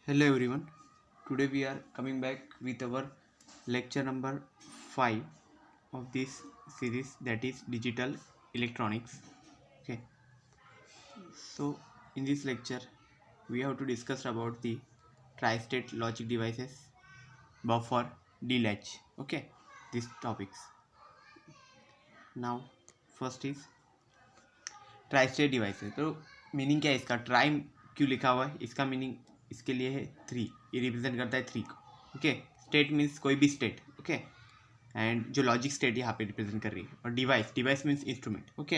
Hello everyone. Today we are coming back with our lecture number 5 of this series, that is digital electronics. Okay. So in this lecture we have to discuss about the tri-state logic devices, buffer, delatch. Okay. These topics. Now first is tri-state devices. तो meaning क्या है इसका? Try क्यों लिखा हुआ है? इसका meaning इसके लिए है थ्री. ये रिप्रेजेंट करता है थ्री को. ओके. स्टेट मीन्स कोई भी स्टेट. ओके. एंड जो लॉजिक स्टेट यहाँ पे रिप्रेजेंट कर रही है. और device, device means instrument. Okay.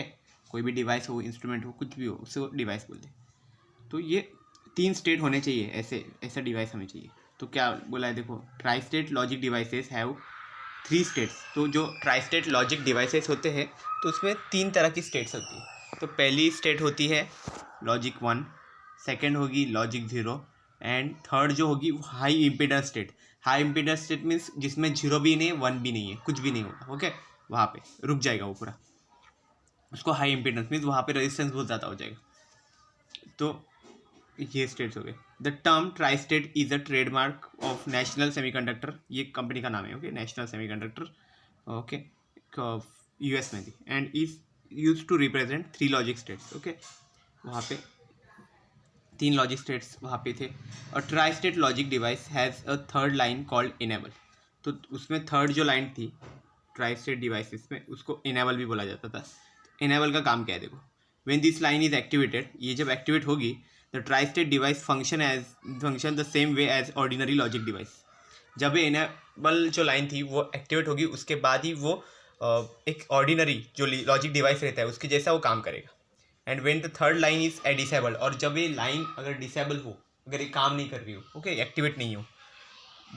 कोई भी डिवाइस हो, इंस्ट्रूमेंट हो, कुछ भी हो, उसको डिवाइस बोलते हैं. तो ये तीन स्टेट होने चाहिए, ऐसे ऐसा डिवाइस हमें चाहिए. तो क्या बोला है देखो, try state logic devices have three states. तो जो ट्राई स्टेट लॉजिक डिवाइसेस होते हैं तो उसमें तीन तरह की स्टेट्स होती है. तो पहली स्टेट होती है लॉजिक 1, सेकेंड होगी लॉजिक 0 एंड थर्ड जो होगी वो high impedance state. High impedance state means जिसमें 0 भी नहीं है, 1 भी नहीं है, कुछ भी नहीं होगा. ओके. वहाँ पे रुक जाएगा वो पूरा. उसको हाई इम्पीडेंस मीन्स वहाँ पे रेजिस्टेंस बहुत ज़्यादा हो जाएगा. तो ये स्टेट्स हो गए. The term tri state is a trademark of national semiconductor. ये कंपनी का नाम है. Okay. National semiconductor. Okay. US में थी and is use to represent three logic states. Okay. वहाँ पे तीन लॉजिक स्टेट्स वहाँ पे थे. और tri state logic device has a third line called enable. तो उसमें थर्ड जो लाइन थी ट्राई स्टेट डिवाइसेस में, उसको इनेबल भी बोला जाता था. इनेबल का काम क्या है देखो. When this line is activated, ये जब एक्टिवेट होगी, the tri state device function the same way as ordinary logic device. जब ये इनेबल जो लाइन थी वो एक्टिवेट होगी, उसके बाद ही वो एक ऑर्डिनरी जो लॉजिक डिवाइस रहता है उसके जैसा वो काम करेगा. And when the third line is disable, और जब ये लाइन अगर डिसेबल हो, अगर ये काम नहीं कर रही हो, ओके, एक्टिवेट नहीं हो,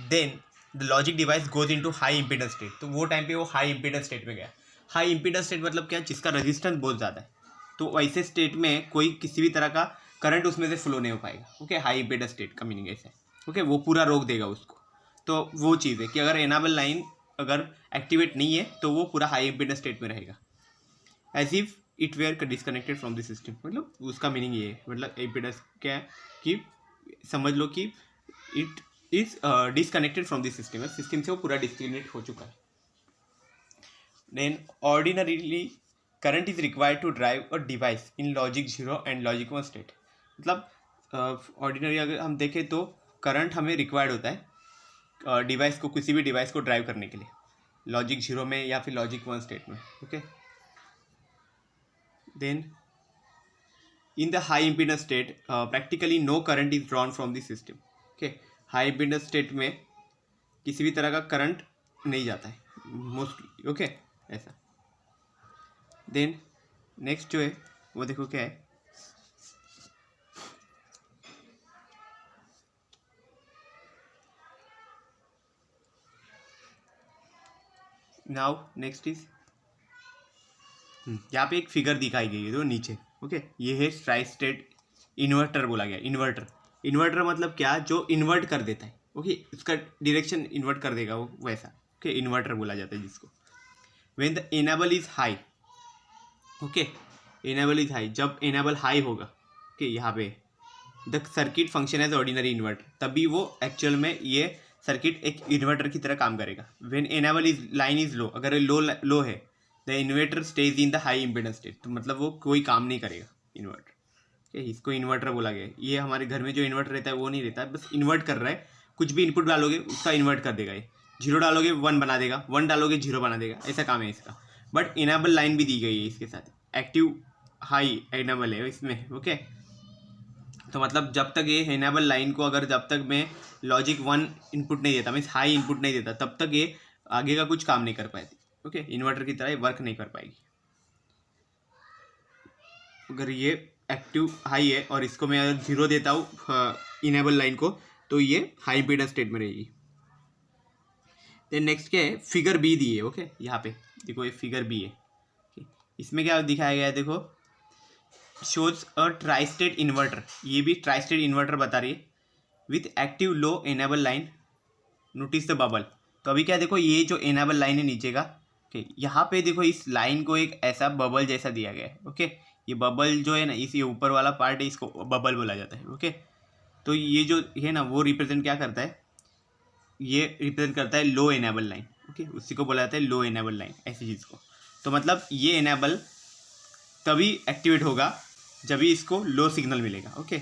then the logic device goes into high impedance state. तो वो टाइम पे वो हाई इंपीडेंस स्टेट में गया. हाई इंपीडेंस स्टेट मतलब क्या? जिसका रेजिस्टेंस बहुत ज़्यादा है. तो वैसे स्टेट में कोई किसी भी तरह का करंट उसमें से फ्लो नहीं हो पाएगा. ओके. हाई इंपीडेंस स्टेट का मीनिंग ऐसा है. ओके. वो पूरा रोक देगा उसको. तो वो चीज़ है कि अगर इनेबल लाइन अगर एक्टिवेट नहीं है तो वो पूरा हाई इंपीडेंस स्टेट में रहेगा, as if it were disconnected from the system. मतलब उसका मीनिंग ये है. मतलब इम्पीडेंस क्या है कि समझ लो कि it is disconnected from the system. System से वो पूरा डिस्कनेक्ट हो चुका है. Then ordinarily current is required to drive a device in logic 0 and logic 1 state. मतलब ऑर्डिनरी अगर हम देखें तो करंट हमें रिक्वायर्ड होता है डिवाइस को, किसी भी डिवाइस को ड्राइव करने के लिए, लॉजिक 0 में या फिर लॉजिक 1 स्टेट में. Okay. Then in the high impedance state, practically no current is drawn from the system. Okay. high impedance state में किसी भी तरह का करंट नहीं जाता है मोस्टली. ओके. ऐसा. देन नेक्स्ट जो है वो देखो क्या है. नाउ नेक्स्ट इज यहाँ पे एक फिगर दिखाई गई है जो नीचे. ओके. ये है ट्राई स्टेट इन्वर्टर बोला गया. इन्वर्टर. इन्वर्टर मतलब क्या? जो इन्वर्ट कर देता है. ओके. उसका डायरेक्शन इन्वर्ट कर देगा वो, वैसा. ओके. इन्वर्टर बोला जाता है जिसको. When the enable is high. Okay. Enable is high, जब इनेबल हाई होगा, ओके, यहाँ पे the circuit function as ordinary inverter. तभी वो एक्चुअल में ये सर्किट एक इन्वर्टर की तरह काम करेगा. When enable is line is लो, अगर लो है, the inverter stage in the high impedance state. तो मतलब वो कोई काम नहीं करेगा इन्वर्टर. इसको इन्वर्टर बोला गया है. ये हमारे घर में जो इन्वर्टर रहता है वो नहीं रहता है, बस इन्वर्ट कर रहा है. कुछ भी इनपुट डालोगे उसका इन्वर्ट कर देगा. ये 0 डालोगे 1 बना देगा, 1 डालोगे 0 बना देगा. ऐसा काम है इसका. बट इनेबल लाइन भी दी गई है इसके साथ. एक्टिव हाई इनेबल है इसमें. ओके. तो मतलब जब तक ये इनेबल लाइन को, अगर जब तक मैं लॉजिक 1 इनपुट नहीं देता, मीन्स हाई इनपुट नहीं देता, तब तक ये आगे का कुछ काम नहीं कर पाएगी. ओके. इन्वर्टर की तरह वर्क नहीं कर पाएगी. अगर ये एक्टिव हाई है और इसको मैं अगर 0 देता हूँ इनेबल लाइन को, तो ये हाई इम्पीडेंस स्टेट में रहेगी. देन नेक्स्ट क्या है, फिगर बी दी है. ओके. यहाँ पे देखो ये फिगर बी है. इसमें क्या दिखाया गया है देखो, shows a tri state inverter. ये भी ट्राई स्टेट इन्वर्टर बता रही है with active low enable line. Notice the bubble. तो अभी क्या देखो, ये जो इनेबल लाइन है नीचे का, ओके, यहाँ पे देखो इस लाइन को एक ऐसा बबल जैसा दिया गया है. ओके. ये बबल जो है ना, इस ये ऊपर वाला पार्ट है, इसको बबल बोला जाता है. ओके. तो ये जो है ना वो रिप्रेजेंट क्या करता है, ये रिप्रेजेंट करता है लो इनेबल लाइन। ओके, उसी को बोला जाता है लो इनेबल लाइन, ऐसी चीज़ को। तो मतलब ये इनेबल तभी एक्टिवेट होगा जब भी इसको लो सिग्नल मिलेगा। ओके,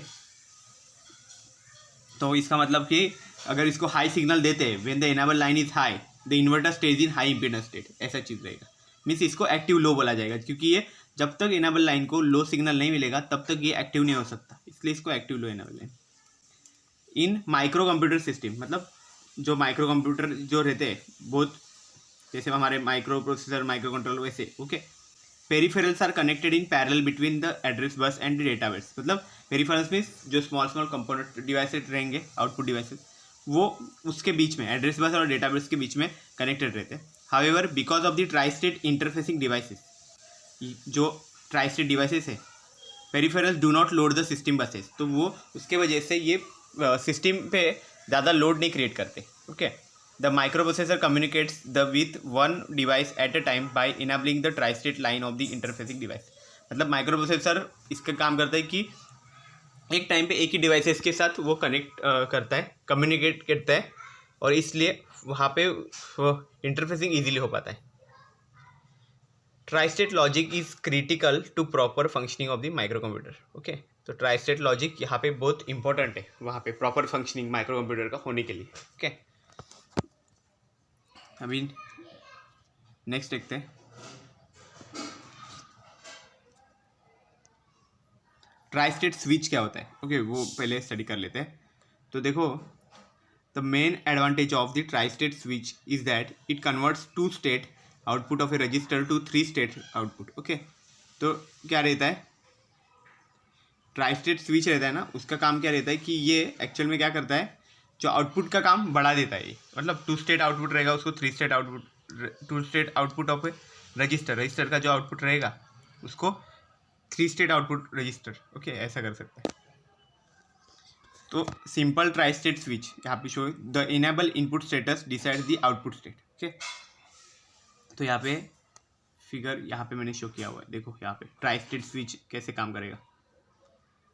तो इसका मतलब कि अगर इसको हाई सिग्नल देते हैं, when the enable line is high the inverter stage in high impedance state, ऐसा चीज़ रहेगा। मीन्स इसको एक्टिव लो बोला जाएगा, क्योंकि ये जब तक इनेबल लाइन को लो सिग्नल नहीं मिलेगा तब तक ये एक्टिव नहीं हो सकता, इसलिए इसको एक्टिव लो इनेबल लाइन। इन माइक्रो कंप्यूटर सिस्टम, मतलब जो माइक्रो कंप्यूटर जो रहते हैं बहुत, जैसे हमारे माइक्रो प्रोसेसर, माइक्रो कंट्रोलर, वैसे। Okay, peripherals are connected in parallel between the address bus and the data bus. मतलब पेरिफेरल्स मीन्स जो स्मॉल स्मॉल कंपोनेंट डिवाइसेस रहेंगे, आउटपुट डिवाइसेस, वो उसके बीच में, एड्रेस बस और डेटा बस के बीच में कनेक्टेड रहते हैं। However because of the tri state interfacing devices, जो ट्राई स्टेट डिवाइसेस है, peripherals do not load the system buses, तो वो उसके वजह से ये सिस्टम पे ज़्यादा लोड नहीं क्रिएट करते। Okay, the microprocessor communicates the with one device at a time by enabling the tri state line of the interfacing device. मतलब माइक्रो प्रोसेसर इसका काम करता है कि एक टाइम पे एक ही डिवाइसेस के साथ वो कनेक्ट करता है, कम्युनिकेट करता है, और इसलिए वहाँ पे इंटरफेसिंग ईजिली हो पाता है। Tri state logic is critical to proper functioning of the microcomputer. Okay, तो ट्राई स्टेट लॉजिक यहाँ पे बहुत इंपॉर्टेंट है, वहाँ पे प्रॉपर फंक्शनिंग माइक्रो कंप्यूटर का होने के लिए। ओके, अभी नेक्स्ट देखते हैं। ट्राई स्टेट स्विच क्या होता है? ओके, वो पहले स्टडी कर लेते हैं। तो देखो, the main advantage of the tri state switch is that it converts 2 state output of a register to 3 state output. Okay, तो क्या रहता है, ट्राई स्टेट स्विच रहता है ना, उसका काम क्या रहता है कि ये एक्चुअल में क्या करता है, जो आउटपुट का काम बढ़ा देता है। ये मतलब 2 स्टेट आउटपुट रहेगा, उसको 3 state output, 2 state output of a register का जो आउटपुट रहेगा उसको 3 स्टेट आउटपुट रजिस्टर। ओके, ऐसा कर सकते हैं। तो सिंपल ट्राई स्टेट स्विच यहाँ पे show, the enable input status decide the output state. Okay, तो यहाँ पे फिगर यहाँ पे मैंने शो किया हुआ है, देखो यहाँ पे ट्राई स्टेट स्विच कैसे काम करेगा।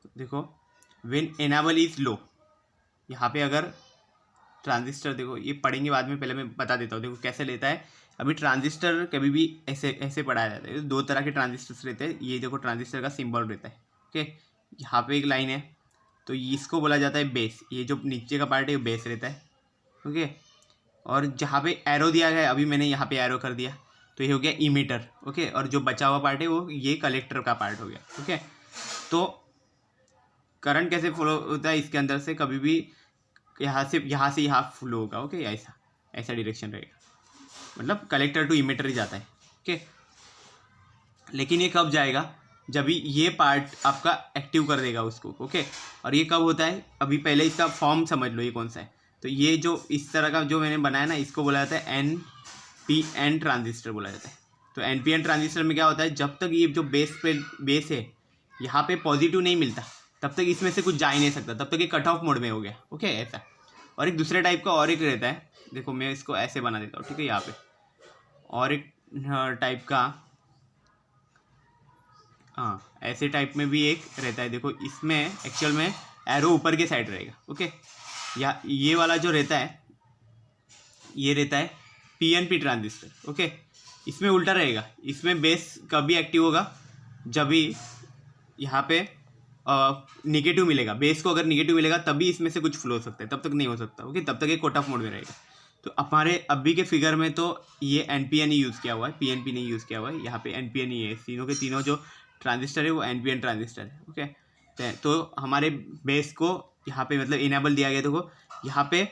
तो देखो, व्हेन इनेबल इज लो, यहाँ पे अगर ट्रांजिस्टर, देखो ये पढ़ेंगे बाद में, पहले मैं बता देता हूँ। देखो कैसे लेता है, अभी ट्रांजिस्टर कभी भी ऐसे ऐसे पढ़ाया जाता है। 2 तरह के ट्रांजिस्टर्स रहते हैं, ये देखो ट्रांजिस्टर का सिंबल रहता है। ओके, यहाँ पे एक लाइन है, तो इसको बोला जाता है बेस, ये जो नीचे का पार्ट है वो बेस रहता है। ओके, और जहाँ पे एरो दिया गया है, अभी मैंने यहाँ पे एरो कर दिया, तो ये हो गया इमीटर। ओके, और जो बचा हुआ पार्ट है वो ये कलेक्टर का पार्ट हो गया। ओके, तो करंट कैसे फ्लो होता है इसके अंदर से, कभी भी यहाँ से यहाँ फ्लो होगा। ओके, ऐसा डायरेक्शन रहेगा, मतलब कलेक्टर टू इमीटर ही जाता है। ओके, लेकिन ये कब जाएगा, जब भी ये पार्ट आपका एक्टिव कर देगा उसको। ओके, और ये कब होता है, अभी पहले इसका फॉर्म समझ लो ये कौन सा है। तो ये जो इस तरह का जो मैंने बनाया ना, इसको बोला जाता है NPN ट्रांजिस्टर बोला जाता है। तो NPN ट्रांजिस्टर में क्या होता है, जब तक ये जो बेस है यहाँ पे पॉजिटिव नहीं मिलता तब तक इसमें से कुछ जा ही नहीं सकता, तब तक ये कट ऑफ मोड में हो गया। ओके, ऐसा। और एक दूसरे टाइप का और एक रहता है, देखो मैं इसको ऐसे बना देता हूँ। ठीक है, यहाँ पे और एक टाइप का, हाँ ऐसे टाइप में भी एक रहता है। देखो इसमें एक्चुअल में एरो ऊपर के साइड रहेगा। ओके, या ये वाला जो रहता है ये रहता है PNP ट्रांजिस्टर। ओके, इसमें उल्टा रहेगा, इसमें बेस कभी एक्टिव होगा जब भी यहाँ पे निगेटिव मिलेगा, बेस को अगर निगेटिव मिलेगा तभी इसमें से कुछ फ्लो हो सकता है, तब तक नहीं हो सकता। ओके, तब तक ये कट ऑफ मोड में रहेगा। तो हमारे अभी के फिगर में तो ये NPN ही यूज़ किया हुआ है, PNP नहीं यूज़ किया हुआ है। यहाँ पे NPN ही है, तीनों के तीनों जो ट्रांजिस्टर है वो NPN ट्रांजिस्टर है। ओके, तो हमारे बेस को यहाँ पे मतलब इनेबल दिया गया, देखो यहाँ पे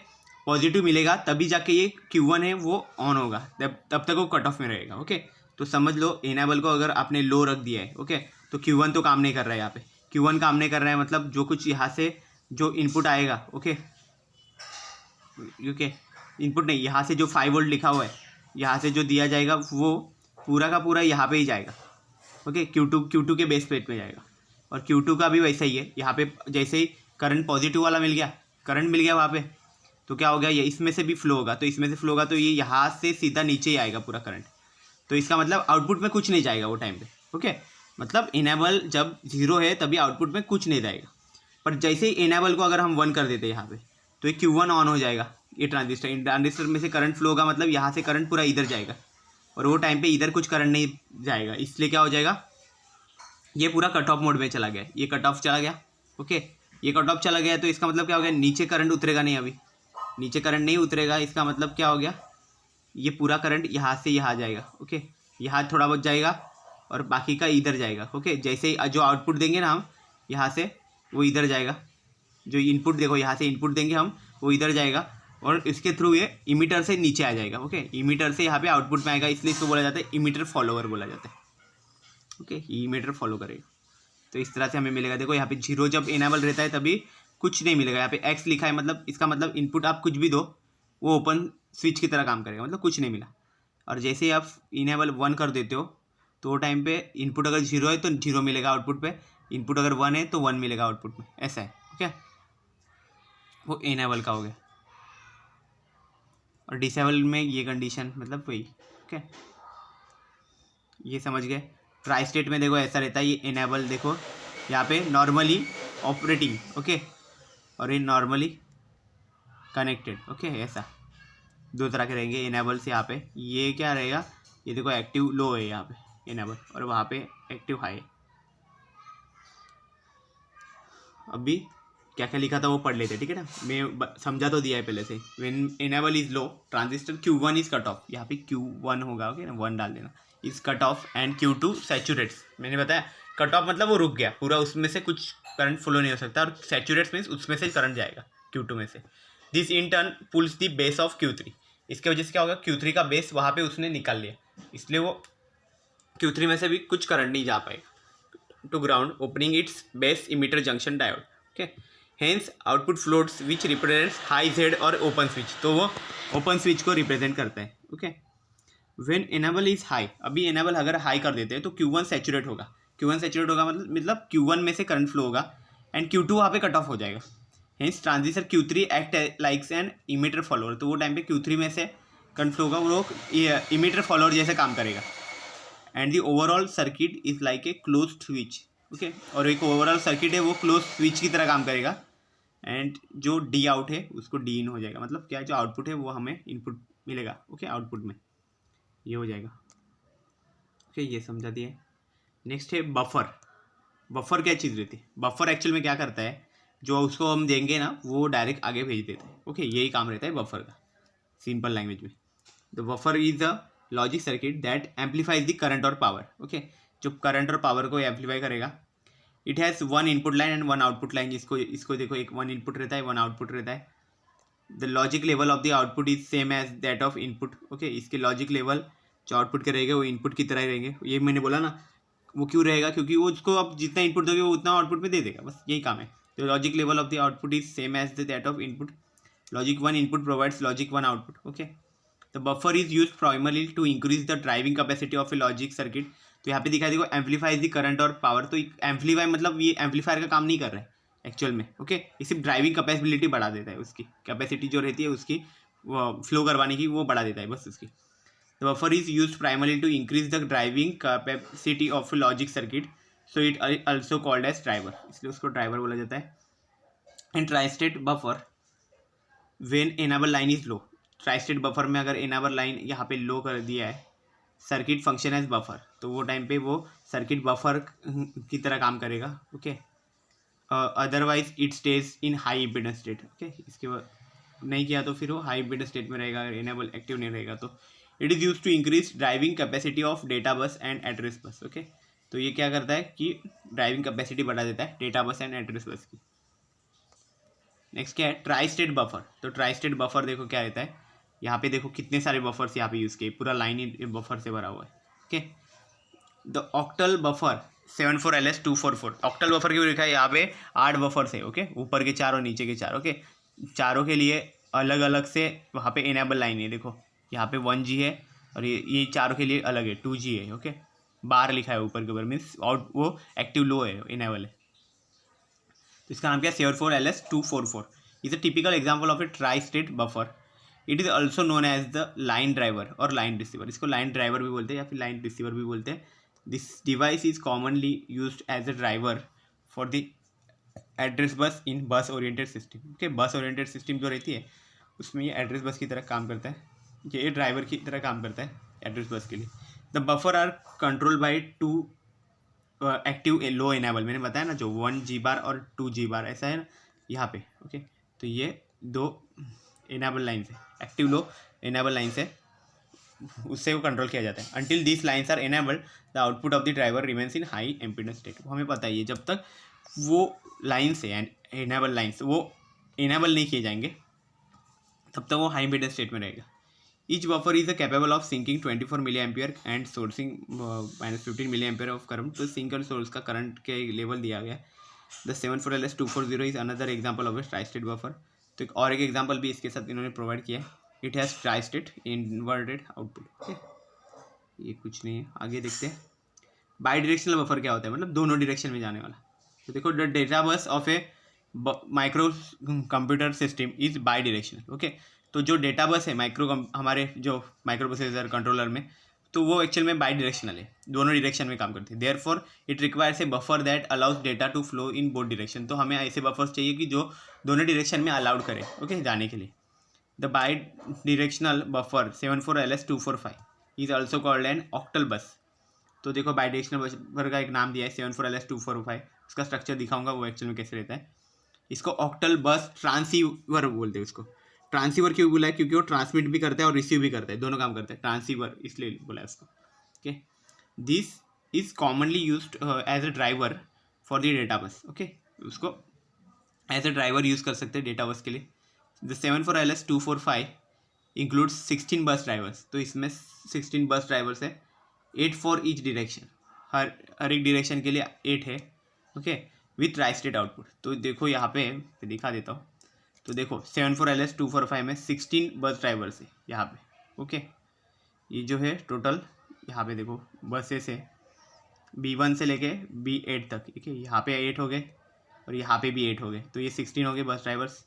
पॉजिटिव मिलेगा तभी जाके ये Q1 है वो ऑन होगा, तब तक वो कट ऑफ में रहेगा। ओके, तो समझ लो इनेबल को अगर आपने लो रख दिया है, ओके, तो Q1 तो काम नहीं कर रहा है, यहाँ पे Q1 काम नहीं कर रहा है, मतलब जो कुछ यहाँ से जो इनपुट आएगा, ओके इनपुट नहीं, यहाँ से जो 5 वोल्ट लिखा हुआ है यहाँ से जो दिया जाएगा वो पूरा का पूरा यहाँ पे ही जाएगा। ओके, Q2 के बेस प्लेट में जाएगा, और Q2 का भी वैसा ही है। यहाँ पे जैसे ही करंट पॉजिटिव वाला मिल गया, करंट मिल गया वहाँ पे, तो क्या हो गया, ये इसमें से भी फ्लो होगा, तो इसमें से फ्लो होगा तो ये यहाँ से सीधा नीचे ही आएगा पूरा करंट। तो इसका मतलब आउटपुट में कुछ नहीं जाएगा वो टाइम पे। ओके, मतलब इनेबल जब 0 है तभी आउटपुट में कुछ नहीं जाएगा। पर जैसे ही इनेबल को अगर हम 1 कर देते हैं यहाँ पे, तो ये Q1 ऑन हो जाएगा। ये ट्रांजिस्टर में से करंट फ्लो होगा, मतलब यहाँ से करंट पूरा इधर जाएगा, और वो टाइम पे इधर कुछ करंट नहीं जाएगा, इसलिए क्या हो जाएगा, ये पूरा कट ऑफ मोड में चला गया, ये कट ऑफ चला गया। ओके, ये कट ऑफ चला गया तो इसका मतलब क्या हो गया, नीचे करंट उतरेगा नहीं, अभी नीचे करंट नहीं उतरेगा, इसका मतलब क्या हो गया, ये पूरा करंट यहाँ से यहाँ जाएगा। ओके, यहाँ थोड़ा बहुत जाएगा और बाकी का इधर जाएगा। ओके, जैसे ही जो आउटपुट देंगे ना हम यहाँ से, वो इधर जाएगा। जो इनपुट देखो, यहाँ से इनपुट देंगे हम, वो इधर जाएगा और इसके थ्रू ये इमीटर से नीचे आ जाएगा। ओके, इमीटर से यहाँ पे आउटपुट में आएगा, इसलिए इसको बोला जाता है इमीटर फॉलोवर बोला जाता है। ओके, इमीटर फॉलो करेगा, तो इस तरह से हमें मिलेगा। देखो यहाँ पे 0 जब इनेबल रहता है तभी कुछ नहीं मिलेगा, यहाँ पे X लिखा है, मतलब इसका मतलब इनपुट आप कुछ भी दो वो ओपन स्विच की तरह काम करेगा, मतलब कुछ नहीं मिला। और जैसे ही आप इनेबल 1 कर देते हो तो वो टाइम पे इनपुट अगर 0 है तो 0 मिलेगा आउटपुट पे, इनपुट अगर 1 है तो 1 मिलेगा आउटपुट में, ऐसा है। ओके, वो इनेबल का हो गया। और डिसेबल में ये कंडीशन, मतलब वही। ओके, ये समझ गए। ट्राई स्टेट में देखो ऐसा रहता है, ये इनेबल देखो यहाँ पे नॉर्मली ऑपरेटिंग, ओके, और ये नॉर्मली कनेक्टेड। ओके, ऐसा दो तरह के रहेंगे इनेबल से। यहाँ पे ये क्या रहेगा, ये देखो एक्टिव लो है यहाँ पे इनेबल, और वहाँ पे एक्टिव हाई है। अभी क्या क्या लिखा था वो पढ़ लेते, ठीक है ना, मैं समझा तो दिया है पहले से। When enable is low transistor Q1 is cut off, यहाँ पे Q1 होगा। ओके ना, 1 डाल देना, is cut off and Q2 सैचुरेट्स। मैंने बताया कट ऑफ मतलब वो रुक गया पूरा, उसमें से कुछ करंट फ्लो नहीं हो सकता, और सैचुरेट्स मीन्स उसमें से करंट जाएगा Q2 में से। This in turn pulls the base of Q3, इसके वजह से क्या होगा, Q3 का बेस वहाँ पे उसने निकाल लिया, इसलिए वो Q3 में से भी कुछ करंट नहीं जा पाएगा to ground, opening its base emitter junction diode. Okay, hence output floats which represents high Z और ओपन स्विच, तो वो ओपन स्विच को रिप्रेजेंट करता है। Okay, when enable is high, अभी इनेबल अगर हाई कर देते हैं तो Q1 सैचुरेट होगा। Q1 सैचुरेट होगा मतलब Q1 में से करंट फ्लो होगा एंड Q2 वहाँ पे कट ऑफ हो जाएगा। Hence transistor Q3 act likes an emitter follower, तो वो टाइम पे Q3 में से करंट फ्लो होगा, वो इमीटर फॉलोअर जैसे काम करेगा। And the overall circuit is like a close switch. Okay, और एक ओवरऑल सर्किट है वो क्लोज स्विच की तरह काम करेगा, एंड जो डी आउट है उसको डी इन हो जाएगा, मतलब क्या, जो आउटपुट है वो हमें इनपुट मिलेगा। ओके, आउटपुट में ये हो जाएगा। ओके, ये समझा दिया। नेक्स्ट है बफर। बफर क्या चीज़ रहती है, बफर एक्चुअल में क्या करता है, जो उसको हम देंगे ना वो डायरेक्ट आगे भेज देता है। ओके, यही काम रहता है बफर का सिंपल लैंग्वेज में। The buffer is a logic circuit that amplifies the current और पावर। ओके, जो करंट और पावर को एम्पलीफाई करेगा। It has 1 input line and 1 output line, इसको देखो, एक 1 इनपुट रहता है, 1 आउटपुट रहता है। The logic level of the output is same as that of input. Okay, इसके लॉजिक लेवल जो आउटपुट के रहेंगे वो इनपुट की तरह ही रहेंगे। ये मैंने बोला ना, वो क्यों रहेगा, क्योंकि वो उसको आप जितना इनपुट दोगे वो उतना आउटपुट में दे देगा, बस यही काम है। The logic level of the output is same as that of input. Logic 1 input provides logic 1 output. Okay, the buffer is use primarily to increase the driving capacity of a logic circuit. तो यहाँ पे दिखाई देखो amplifies the current और power, तो amplify मतलब ये amplifier का काम नहीं कर रहा है एक्चुअल में। ओके, ये सिर्फ ड्राइविंग कैपेबिलिटी बढ़ा देता है, उसकी कैपेसिटी जो रहती है उसकी फ्लो करवाने की वो बढ़ा देता है बस उसकी। The buffer is use primarily to increase the driving capacity of logic circuit, so it also called as driver, इसलिए उसको ड्राइवर बोला जाता है। And tristate buffer when enable line is low, tristate buffer में अगर इनेबल लाइन यहाँ पे लो कर दिया है, सर्किट फंक्शन एज बफर, तो वो टाइम पे वो सर्किट बफर की तरह काम करेगा। Okay, otherwise it stage in high impedance state. Okay, इसके बाद नहीं किया तो फिर वो हाई इम्पीडेंस स्टेट में रहेगा, अगर इनेबल एक्टिव नहीं रहेगा तो। It is use to increase driving capacity of data bus and address bus. Okay, तो ये क्या करता है कि ड्राइविंग कैपेसिटी बढ़ा देता है डेटा बस एंड एड्रेस बस की। नेक्स्ट क्या है, ट्राई स्टेट बफर। तो ट्राई स्टेट बफर देखो क्या रहता है, यहाँ पे देखो कितने सारे बफर्स यहाँ पे यूज़ किए, पूरा लाइन ही बफर से भरा हुआ है। Okay, the octal buffer 74LS244, octal buffer क्यों लिखा है, यहाँ पे 8 बफर्स है। ओके, ऊपर के 4 और नीचे के 4। ओके, चारों के लिए अलग अलग से वहाँ पे इनेबल लाइन है, देखो यहाँ पे 1G है और ये चारों के लिए अलग है 2G है। ओके, बार लिखा है ऊपर के ऊपर, मीन्स आउट वो एक्टिव लो है, इनेबल है। तो इसका नाम क्या है, 74LS244 is a typical example of a tri state buffer. It is also known as the line driver और लाइन रिसीवर, इसको लाइन ड्राइवर भी बोलते हैं या फिर लाइन रिसीवर भी बोलते हैं। This device is commonly used as a driver for the address bus in bus oriented system. Okay, bus oriented system जो रहती है उसमें ये एड्रेस बस की तरह काम करता है, ये ड्राइवर की तरह काम करता है एड्रेस बस के लिए। The buffer are control by two active low enable, मैंने बताया ना, जो 1 G बार और 2 G बार ऐसा है ना यहाँ पे। ओके, तो ये 2 इनेबल लाइन्स है, एक्टिव लो इनेबल लाइन्स है, उससे वो कंट्रोल किया जाता है। Until this lines are enabled the output of the driver remains in high impedance state. हमें पता ही है जब तक वो लाइन्स है इनेबल लाइन्स वो इनेबल नहीं किए जाएंगे तब तक वो हाई एम्पीडेंस स्टेट में रहेगा। Each buffer is capable of sinking 24 milliampere and sourcing -15 milliampere of current. तो सिंक और सोर्स का करंट के लेवल दिया गया है। The 74LS240 is another example of a tri state buffer. तो एक और एक एग्जाम्पल भी इसके साथ इन्होंने प्रोवाइड किया है। It has tri state inverted output. Okay, ये कुछ नहीं है, आगे देखते हैं। बाई डायरेक्शनल बफर क्या होता है, मतलब दोनों डायरेक्शन में जाने वाला। तो देखो, द डेटा बस of A micro computer system is by directional. Okay, तो जो डेटा बस है हमारे जो माइक्रो प्रोसेसर कंट्रोलर में, तो वो एक्चुअल में बाई डायरेक्शनल है, दोनों डायरेक्शन में काम करती है। Therefore it requires a buffer that allows data to flow in both direction. तो हमें ऐसे बफर्स चाहिए कि जो दोनों डायरेक्शन में अलाउड करे, ओके, जाने के लिए। The by directional buffer 74LS245 is also called an octal बस। तो देखो, बाई डायरेक्शनल बफर का एक नाम दिया है 74LS245, उसका स्ट्रक्चर दिखाऊंगा वो एक्चुअल में कैसे रहता है। इसको ऑक्टल बस ट्रांसीवर बोलते हैं। उसको ट्रांसीवर क्यों बोला है, क्योंकि वो ट्रांसमिट भी करता है और रिसीव भी करता है, दोनों काम करता है, ट्रांसीवर इसलिए बोला है उसको। Okay, this is commonly used as a driver for the data bus. Okay, उसको एज अ ड्राइवर यूज़ कर सकते हैं डेटा बस के लिए। The 74LS245 includes 16 bus drivers. तो इसमें 16 बस ड्राइवर्स है, 8 फॉर ईच डायरेक्शन, हर एक डायरेक्शन के लिए 8 है। Okay, with tri state output. तो देखो यहाँ पे दिखा देता हूँ। तो देखो 74LS245 में 16 बस ड्राइवर्स है यहाँ पे। ओके, ये जो है टोटल यहाँ पे देखो बसेस है B1 से लेके B8 तक। ठीक है, यहाँ पे 8 हो गए और यहाँ पे भी 8 हो गए, तो ये 16 हो गए बस ड्राइवर्स।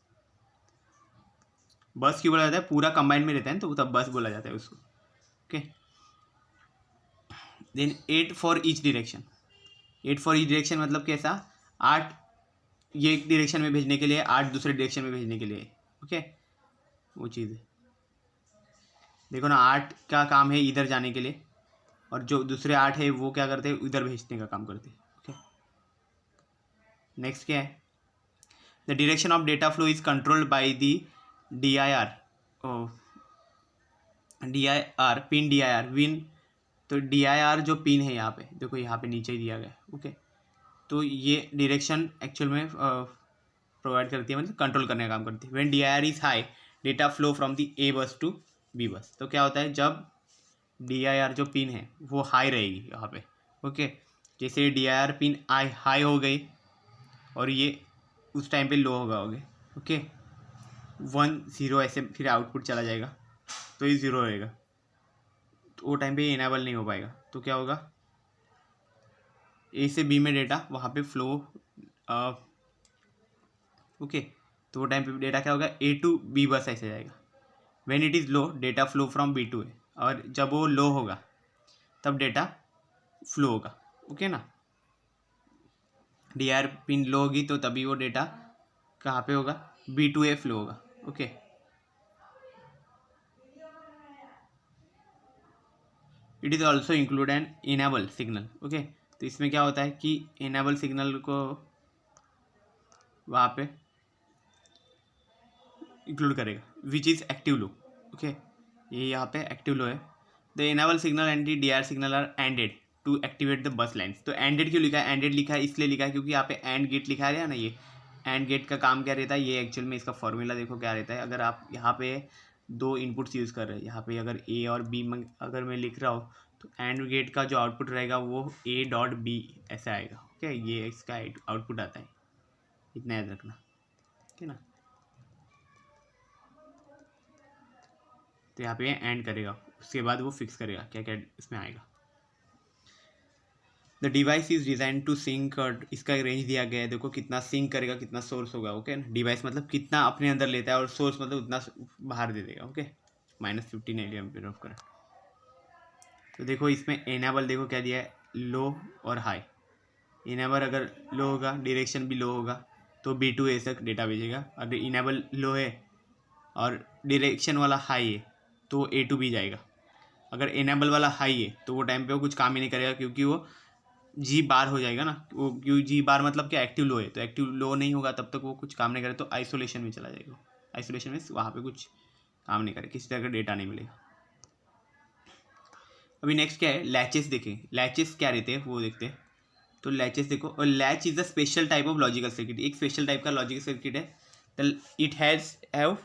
बस क्यों बोला जाता है, पूरा कंबाइंड में रहता है तो तब बस बोला जाता है उसको। Okay, then 8 for each direction. 8 for each direction मतलब कैसा, 8 ये एक डायरेक्शन में भेजने के लिए, 8 दूसरे डायरेक्शन में भेजने के लिए। ओके, वो चीज़ है, देखो ना, 8 का काम है इधर जाने के लिए और जो दूसरे 8 है वो क्या करते हैं, इधर भेजने का काम करते हैं। ओके, नेक्स्ट क्या है, the direction of data flow is controlled by the DIR pin DIR win. तो DIR जो पिन है यहाँ पे देखो, यहाँ पे नीचे ही दिया गया है। ओके, तो ये डायरेक्शन एक्चुअल में प्रोवाइड करती है, मतलब कंट्रोल करने का काम करती है। When DIR is high data flow from the A बस टू B बस। तो क्या होता है, जब DIR जो पिन है वो हाई रहेगी यहाँ पे। ओके, जैसे DIR पिन हाई हो गई और ये उस टाइम पे लो होगा। ओके, 1 0 ऐसे फिर आउटपुट चला जाएगा, तो ये 0 रहेगा, तो वो टाइम पे ये इनेबल नहीं हो पाएगा। तो क्या होगा, A से B में डेटा वहाँ पे फ्लो। ओके, तो वो टाइम पे डेटा क्या होगा, A to B बस ऐसे जाएगा। When it is low data flow from B to A, और जब वो लो होगा तब डेटा फ्लो होगा। ओके ना, DIR पिन लो होगी तो तभी वो डेटा कहाँ पे होगा, B to A फ्लो होगा। Okay, it is also include an enable signal. Okay, तो इसमें क्या होता है कि इनेबल सिग्नल को वहाँ पे इंक्लूड करेगा, which is active low. Okay, ये यहाँ पे एक्टिव लो है। The enable signal and the DIR signal are ANDed to activate the bus lines. तो एंडेड क्यों लिखा है, एंडेड लिखा है इसलिए लिखा है क्योंकि यहाँ पे एंड गेट लिखा है ना, ये एंड गेट का काम क्या रहता है, ये एक्चुअल में इसका फॉर्मूला देखो क्या रहता है। अगर आप यहाँ पे 2 इनपुट्स यूज़ कर रहे हैं, यहाँ पे अगर A और B अगर मैं लिख रहा हूँ, तो एंड गेट का जो आउटपुट रहेगा वो A.B ऐसा आएगा। ओके, ये इसका आउटपुट आता है, इतना याद रखना। ठीक है ना, तो यहाँ पे एंड करेगा, उसके बाद वो फिक्स करेगा क्या क्या इसमें आएगा। The device is design to sink, इसका रेंज दिया गया है, देखो कितना सिंक करेगा, कितना सोर्स होगा। ओके, डिवाइस मतलब कितना अपने अंदर लेता है और सोर्स मतलब उतना बाहर दे देगा। Okay, -15 ampere of current. तो देखो इसमें इनेबल देखो क्या दिया है, लो और हाई। इनेबल अगर लो होगा डायरेक्शन भी लो होगा, तो B2 A तक डेटा भेजेगा। अगर इनेबल लो है और डायरेक्शन वाला हाई है तो A2 B जाएगा। अगर इनेबल वाला हाई है तो वो टाइम पे वो कुछ काम ही नहीं करेगा, क्योंकि वो जी बार हो जाएगा ना। वो क्यों जी बार मतलब क्या, एक्टिव लो है, तो एक्टिव लो नहीं होगा तब तक वो कुछ काम नहीं करे, तो आइसोलेशन में चला जाएगा। आइसोलेशन में वहाँ पे कुछ काम नहीं करे, किसी तरह का डेटा नहीं मिलेगा। अभी नेक्स्ट क्या है, लैचेस देखें। लैचेस क्या रहते हैं वो देखते हैं। तो लैचेस देखो, और latch is a special type of logical circuit, एक स्पेशल टाइप का लॉजिकल सर्किट है। It have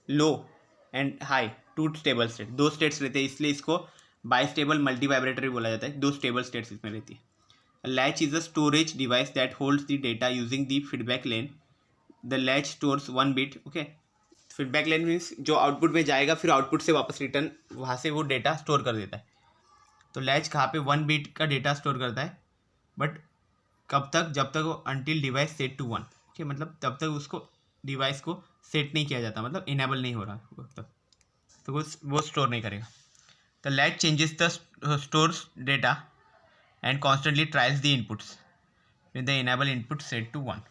low and high two stable state, दो स्टेट्स रहते हैं, इसलिए इसको बाइस्टेबल मल्टी वाइब्रेटरी बोला जाता है। दो स्टेबल स्टेट्स इसमें रहती है। Latch is a storage device that holds the data using the feedback lane. The latch stores 1 bit. Okay, feedback lane means जो आउटपुट में जाएगा फिर आउटपुट से वापस रिटर्न वहाँ से वो डेटा स्टोर कर देता है। तो लैच कहाँ पे 1 बिट का डेटा स्टोर करता है, बट कब तक, जब तक वो until device set to 1। Okay, मतलब तब तक उसको डिवाइस को सेट नहीं किया जाता, मतलब इनेबल नहीं हो रहा तब, तो वो स्टोर नहीं करेगा। The latch changes the stores data and constantly trials the inputs with the enable input set to 1।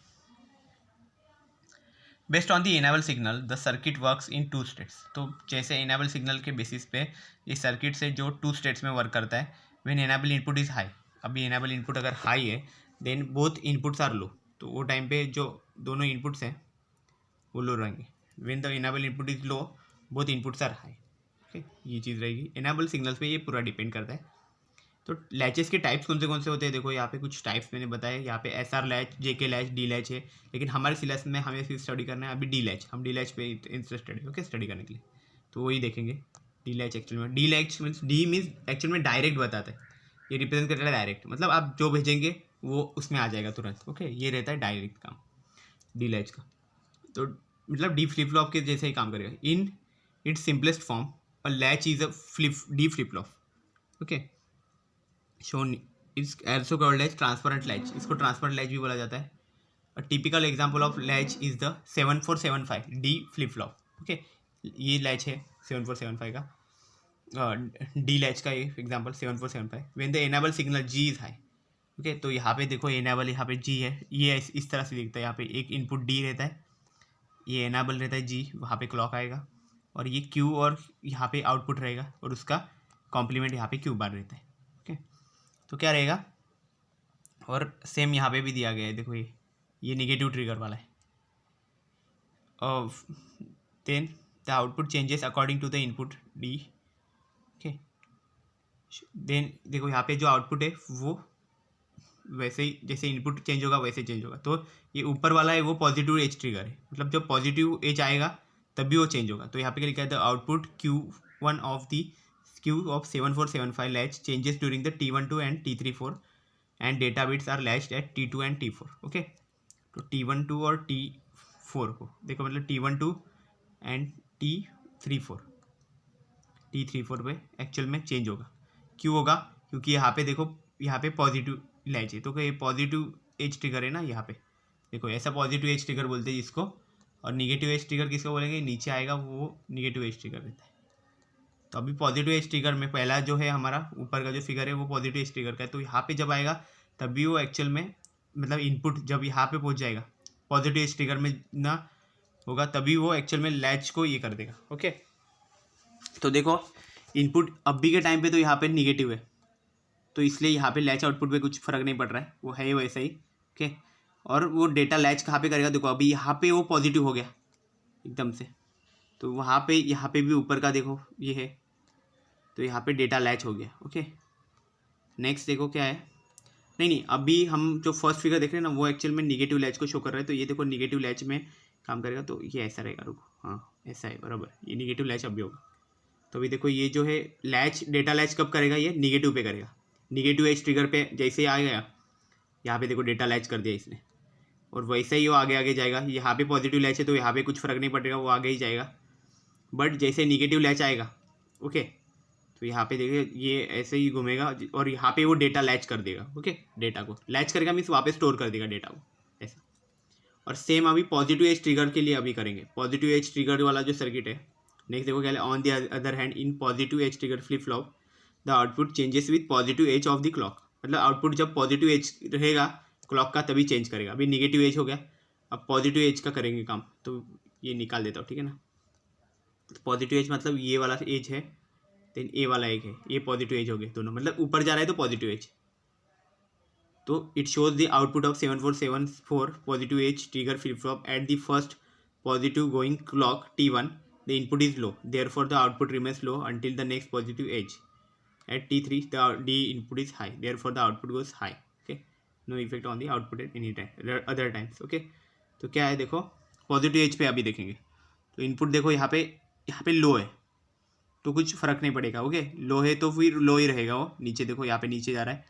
Based on the enable signal the circuit works in 2 states. तो जैसे इनेबल सिग्नल के बेसिस पे इस circuit से जो 2 states में work करता है। When enable input is high, अभी इनेबल इनपुट अगर हाई है देन बोथ इनपुट्स आर लो, तो वो टाइम पे जो दोनों इनपुट्स हैं वो लो रहेंगे। When the enable input is low both inputs are high. Okay, ये चीज़ रहेगी। इनेबल सिग्नल्स पे ये पूरा डिपेंड करता है। तो लैचेस के टाइप्स कौन से होते हैं, देखो यहाँ पे कुछ टाइप्स मैंने बताए। यहाँ पे SR latch, JK latch, D latch है, लेकिन हमारे सिलेबस में हमें सिर्फ स्टडी करना है अभी D लैच। हम D लैच पे इंटरेस्टेड है, ओके, स्टडी करने के लिए, तो वही देखेंगे। D लैच एक्चुअल में, D latch means D means actual में डायरेक्ट बताता है, ये रिप्रेजेंट करता है डायरेक्ट, मतलब आप जो भेजेंगे वो उसमें आ जाएगा तुरंत। ओके, ये रहता है डायरेक्ट काम D लैच का। तो मतलब D फ्लिप फ्लॉप के जैसे ही काम करेगा। In its simplest form a latch is a D flip flop. Okay, shown is also called as transparent latch, इसको ट्रांसपेरेंट लैच भी बोला जाता है। A typical example of latch is the 7475 D flip flop। Okay, ये latch है 7475 का, D latch का ये example 7475। When the enable signal G is high. Okay, तो यहाँ पे देखो इनेबल यहाँ पे G है, ये इस तरह से दिखता है। यहाँ पे एक इनपुट D रहता है, ये इनेबल रहता है G, वहाँ पे क्लॉक आएगा, और ये Q और यहाँ पे आउटपुट रहेगा, और उसका कॉम्प्लीमेंट यहाँ पे Q बार रहता है। ओके, तो क्या रहेगा, और सेम यहाँ पे भी दिया गया है, देखो ये निगेटिव ट्रिगर वाला है। Then the output changes according to the input D। Okay, then देखो यहाँ पे जो आउटपुट है वो वैसे ही जैसे इनपुट चेंज होगा वैसे चेंज होगा। तो ये ऊपर वाला है वो पॉजिटिव एज ट्रिगर है, मतलब जब पॉजिटिव एज आएगा तब भी वो चेंज होगा। तो यहाँ पे क्या लिखा है, the output Q1 of the Q of 7475 latch changes during the T12 and T34 and data bits are latched at T2 and T4। Okay, तो T12 और T4 को देखो, मतलब T12 एंड T34 पे एक्चुअल में चेंज होगा। क्यों होगा, क्योंकि यहाँ पे देखो, यहाँ पे पॉजिटिव लैच है, तो ये पॉजिटिव एज ट्रिगर है ना। यहाँ पे देखो ऐसा पॉजिटिव एज ट्रिगर बोलते हैं जिसको, और निगेटिव एज ट्रिगर किसको बोलेंगे, नीचे आएगा वो निगेटिव एज ट्रिगर रहता है। तो अभी पॉजिटिव एज ट्रिगर में पहला जो है हमारा ऊपर का जो फिगर है वो पॉजिटिव एज ट्रिगर का है। तो यहाँ पे जब आएगा तभी वो एक्चुअल में, मतलब इनपुट जब यहाँ पे पहुँच जाएगा पॉजिटिव एज ट्रिगर में ना होगा, तभी वो एक्चुअल में लैच को ये कर देगा। ओके, तो देखो इनपुट अभी के टाइम पे तो यहाँ पे निगेटिव है, तो इसलिए यहाँ पे लैच आउटपुट पे कुछ फर्क नहीं पड़ रहा है, वो है वैसा ही। ओके, और वो डेटा लैच कहाँ पे करेगा, देखो अभी यहाँ पे वो पॉजिटिव हो गया एकदम से, तो वहाँ पे यहाँ पे भी ऊपर का देखो ये है, तो यहाँ पे डेटा लैच हो गया। ओके, नेक्स्ट देखो क्या है, नहीं अभी हम जो फर्स्ट फिगर देख रहे हैं ना वो एक्चुअल में निगेटिव लैच को शो कर रहा है। तो ये देखो निगेटिव लैच में काम करेगा, तो ये ऐसा रहेगा, रुको, हाँ ऐसा है बराबर, ये निगेटिव लैच अभी होगा। तो अभी देखो ये जो है लैच, डेटा लैच कब करेगा, ये निगेटिव पे करेगा। निगेटिव एज ट्रिगर पे जैसे ही आ गया, यहाँ पे देखो डेटा लैच कर दिया इसने, और वैसे ही वो आगे जाएगा। यहाँ पे पॉजिटिव लैच है तो यहाँ पे कुछ फर्क नहीं पड़ेगा, वो आगे ही जाएगा। बट जैसे निगेटिव लैच आएगा, ओके, तो यहाँ पे देखिए ये ऐसे ही घूमेगा, और यहाँ पे वो डेटा लैच कर देगा। ओके, डेटा को लैच करेगा मीन्स वहाँ पे स्टोर कर देगा डेटा को, ऐसा। और सेम अभी पॉजिटिव एज ट्रिगर के लिए अभी करेंगे। पॉजिटिव एज ट्रिगर वाला जो सर्किट है, नेक्स्ट देखो क्या है, on the other hand in positive edge trigger flip flop the output changes with positive edge of the clock. मतलब आउटपुट जब पॉजिटिव एज रहेगा क्लॉक का तभी चेंज करेगा। अभी निगेटिव एज हो गया अब पॉजिटिव एज का करेंगे काम, तो ये निकाल देता हूँ, ठीक है ना। तो पॉजिटिव एज मतलब ये वाला एज है, देन ए वाला एक है, ये पॉजिटिव एज हो गए दोनों, मतलब ऊपर जा रहा है तो पॉजिटिव एज। तो it shows the output of 7474 positive edge trigger flip flop at the first positive going clock T1. The input is low, therefore the output remains low until the next positive edge. At T3 the D input is high, therefore the output goes high. Okay, no effect on the output at any time other times. Okay, तो क्या है देखो, positive as पे अभी देखेंगे तो input देखो यहाँ पे लो है तो कुछ फर्क नहीं पड़ेगा। ओके, लो है तो फिर लो ही रहेगा, वो नीचे देखो यहाँ पे नीचे जा रहा है,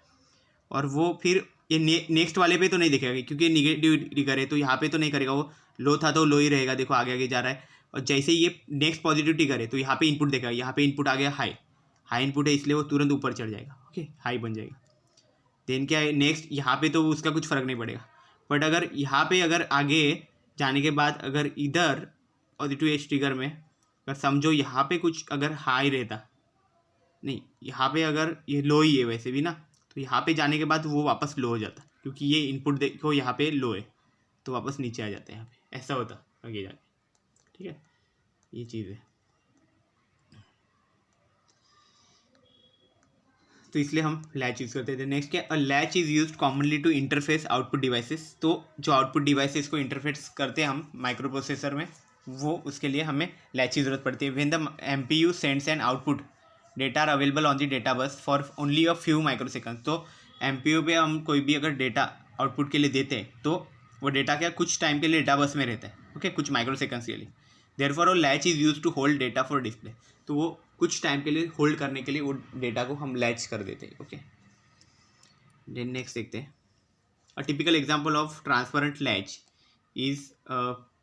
और वो फिर ये नेक्स्ट वाले पे तो नहीं दिखेगा क्योंकि ये निगेटिव ट्रिगर है, तो यहाँ पे तो नहीं करेगा, वो लो था तो लो ही रहेगा, देखो आगे आगे जा रहा है। और जैसे ही ये नेक्स्ट पॉजिटिव ट्रिगर है तो यहाँ पे इनपुट देखेगा, यहाँ पे इनपुट आ गया हाई, हाई इनपुट है इसलिए वो तुरंत ऊपर चढ़ जाएगा। ओके, हाई बन जाएगा। देन क्या है नेक्स्ट, यहाँ पे तो उसका कुछ फर्क नहीं पड़ेगा, बट अगर यहाँ पे अगर आगे जाने के बाद अगर इधर पॉजिटिव एज ट्रिगर में अगर समझो यहाँ पे कुछ अगर हाई रहता, नहीं यहाँ पे अगर ये लो ही है वैसे भी ना, तो यहाँ पे जाने के बाद वो वापस लो हो जाता, क्योंकि ये इनपुट देखो यहाँ पे लो है तो वापस नीचे आ जाता है, यहाँ पे ऐसा होता आगे जाके। ठीक है, ये चीज़ है, तो इसलिए हम लैच यूज़ करते थे। नेक्स्ट क्या, a latch is used commonly to interface output devices. तो जो आउटपुट डिवाइसेस को इंटरफेस करते हैं हम माइक्रो प्रोसेसर में, वो उसके लिए हमें लैच की ज़रूरत पड़ती है। When the MPU sends an output data are available on the data bus for only a few microseconds. तो MPU पे हम कोई भी अगर डेटा आउटपुट के लिए देते हैं तो वो डेटा क्या कुछ टाइम के लिए डेटा बस में रहता है, ओके, कुछ माइक्रो सेकेंड्स के लिए। देयरफॉर वो latch is use to hold data for display. तो वो कुछ टाइम के लिए होल्ड करने के लिए वो डेटा को हम लैच कर देते हैं। ओके, देन नेक्स्ट देखते हैं, a typical example of transparent latch is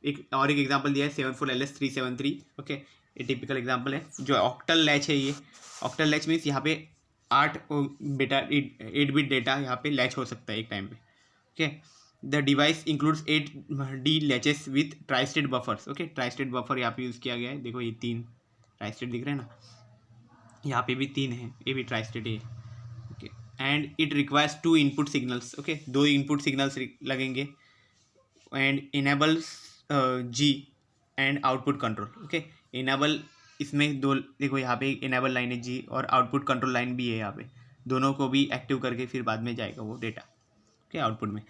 एक एग्जांपल दिया है 74LS373। ओके, ये टिपिकल एग्जांपल है। जो ऑक्टल लैच है, ये ऑक्टल लैच मीन्स यहाँ पे 8 बिट डेटा यहाँ पे लैच हो सकता है एक टाइम पे। Okay, the device includes 8D latches with try state buffers. Okay, try state buffer यहाँ पे यूज़ किया गया है, देखो ये 3 ट्राई स्टेट दिख रहे हैं ना, यहाँ पे भी 3 है, ये भी ट्राई स्टेट है। Okay, and it requires 2 input signals. Okay, 2 input signals लगेंगे and enables G and output control. Okay, enable इसमें दो देखो, यहाँ पे इनेबल लाइन है G और आउटपुट कंट्रोल लाइन भी है, यहाँ पे दोनों को भी एक्टिव करके फिर बाद में जाएगा वो डेटा। ओके, आउटपुट में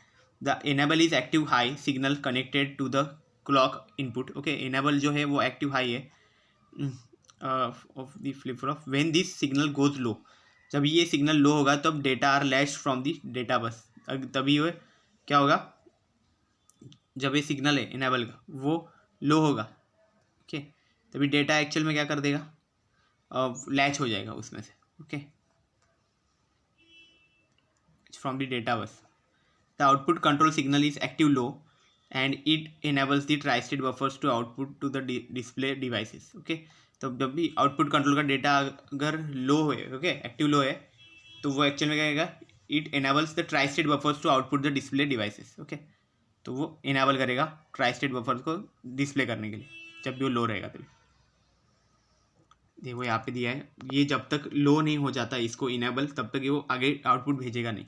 the enable is active high signal connected to the clock input. Okay, enable जो है वो एक्टिव हाई है of the flip flop. When this signal goes low, जब ये सिग्नल लो होगा तब data are latched from the data bus. तभी वो क्या होगा, जब ये सिग्नल है इनेबल का वो लो होगा, ओके, तभी डेटा एक्चुअल में क्या कर देगा, लैच हो जाएगा उसमें से। Okay, from the data bus the output control signal is active low and it enables the tri state buffers to output to the display devices. Okay, तो जब भी आउटपुट कंट्रोल का डेटा अगर लो है, ओके, एक्टिव लो है, तो वो actual में क्या करेगा, it enables the tri state buffers to output the display devices. Okay, तो वो इनेबल करेगा ट्राई स्टेट बफर्स को डिस्प्ले करने के लिए जब भी वो लो रहेगा। तभी देखो यहाँ पे दिया है, ये जब तक लो नहीं हो जाता इसको इनेबल, तब तक ये वो आगे आउटपुट भेजेगा नहीं।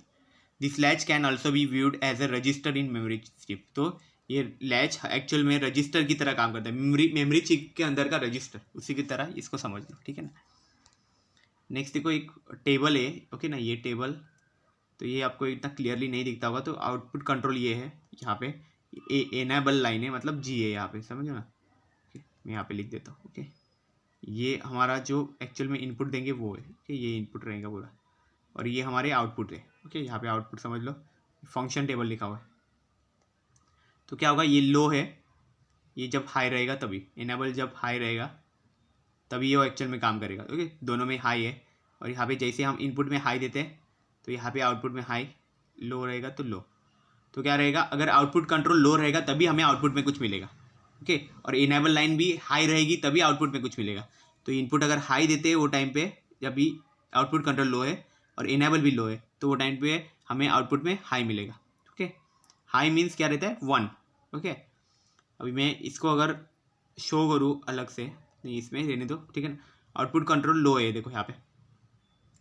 This latch can also be viewed as a register in memory chip. तो ये लैच एक्चुअल में रजिस्टर की तरह काम करता है, मेमोरी चिप के अंदर का रजिस्टर, उसी की तरह इसको समझ लो। ठीक है ना। नेक्स्ट देखो, एक टेबल है, ओके ना, ये टेबल, तो ये आपको इतना क्लियरली नहीं दिखता होगा, तो आउटपुट कंट्रोल ये है, यहाँ पे एनेबल लाइन है, मतलब G है यहाँ पे, समझो ना। ओके, मैं यहाँ पे लिख देता हूँ। ओके, ये हमारा जो एक्चुअल में इनपुट देंगे वो है, ओके, ये इनपुट रहेगा पूरा, और ये हमारे आउटपुट है। ओके, यहाँ पे आउटपुट समझ लो, फंक्शन टेबल लिखा हुआ है। तो क्या होगा, ये लो है, ये जब हाई रहेगा तभी, इनेबल जब हाई रहेगा तभी ये एक्चुअल में काम करेगा। ओके, दोनों में हाई है, और यहाँ पे जैसे हम इनपुट में हाई देते हैं तो यहाँ पे आउटपुट में हाई, लो रहेगा तो लो। तो क्या रहेगा, अगर आउटपुट कंट्रोल लो रहेगा तभी हमें आउटपुट में कुछ मिलेगा। ओके, और इनेबल लाइन भी हाई रहेगी तभी आउटपुट में कुछ मिलेगा। तो इनपुट अगर हाई देते हैं वो टाइम पे जब भी आउटपुट कंट्रोल लो है और इनेबल भी लो है, तो वो टाइम पे हमें आउटपुट में हाई मिलेगा। ओके, हाई मीन्स क्या रहता है, 1। ओके, अभी मैं इसको अगर शो करूँ अलग से, नहीं इसमें रहने दो, ठीक है ना। आउटपुट कंट्रोल लो है, देखो यहाँ पे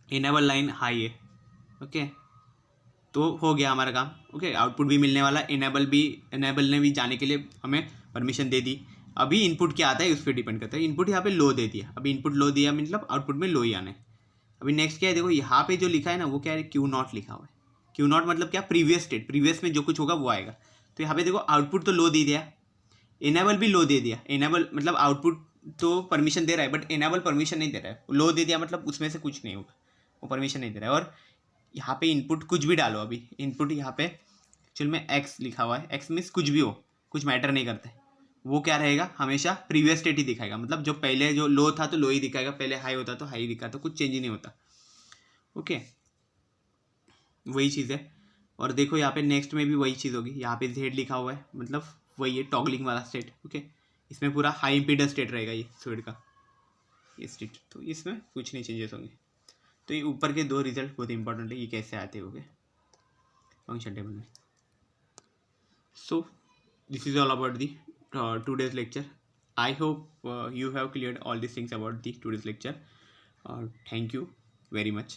इनेबल लाइन हाई है। ओके, तो हो गया हमारा काम। ओके, आउटपुट भी मिलने वाला, इनेबल ने भी जाने के लिए हमें परमिशन दे दी। अभी इनपुट क्या आता है उस पर डिपेंड करता है। इनपुट यहाँ पे लो दे दिया, अभी इनपुट लो दिया मतलब आउटपुट में लो ही आना है। अभी नेक्स्ट क्या है, देखो यहाँ पे जो लिखा है ना वो क्या है, Q0 लिखा हुआ है। Q0 मतलब क्या, प्रीवियस स्टेट, प्रीवियस में जो कुछ होगा वो आएगा। तो यहाँ पे देखो आउटपुट तो लो दे दिया, इनेबल भी लो दे दिया। इनेबल मतलब आउटपुट तो परमिशन दे रहा है बट इनेबल परमिशन नहीं दे रहा है। लो दे दिया मतलब उसमें से कुछ नहीं होगा, वो परमिशन नहीं दे रहा है। और यहाँ पे इनपुट कुछ भी डालो, अभी इनपुट यहाँ पे एक्चुअल में x लिखा हुआ है, x मीन्स कुछ भी हो, कुछ मैटर नहीं करता है। वो क्या रहेगा, हमेशा प्रीवियस स्टेट ही दिखाएगा। मतलब जो पहले जो लो था तो लो ही दिखाएगा, पहले हाई होता तो हाई दिखा, तो कुछ चेंज ही नहीं होता। ओके, वही चीज़ है। और देखो यहाँ पे नेक्स्ट में भी वही चीज़ होगी, यहाँ पे z लिखा हुआ है मतलब वही है टॉगलिंग वाला स्टेट। ओके, इसमें पूरा हाई इम्पीडेंस स्टेट रहेगा ये स्विच का, ये स्टेट, तो इसमें कुछ नहीं चेंजेस होंगे। तो ये ऊपर के दो रिजल्ट बहुत इंपॉर्टेंट है, ये कैसे आते होंगे फंक्शन टेबल में। So this is all about the today's lecture. I hope you have cleared all these things about the today's lecture. Thank you very much.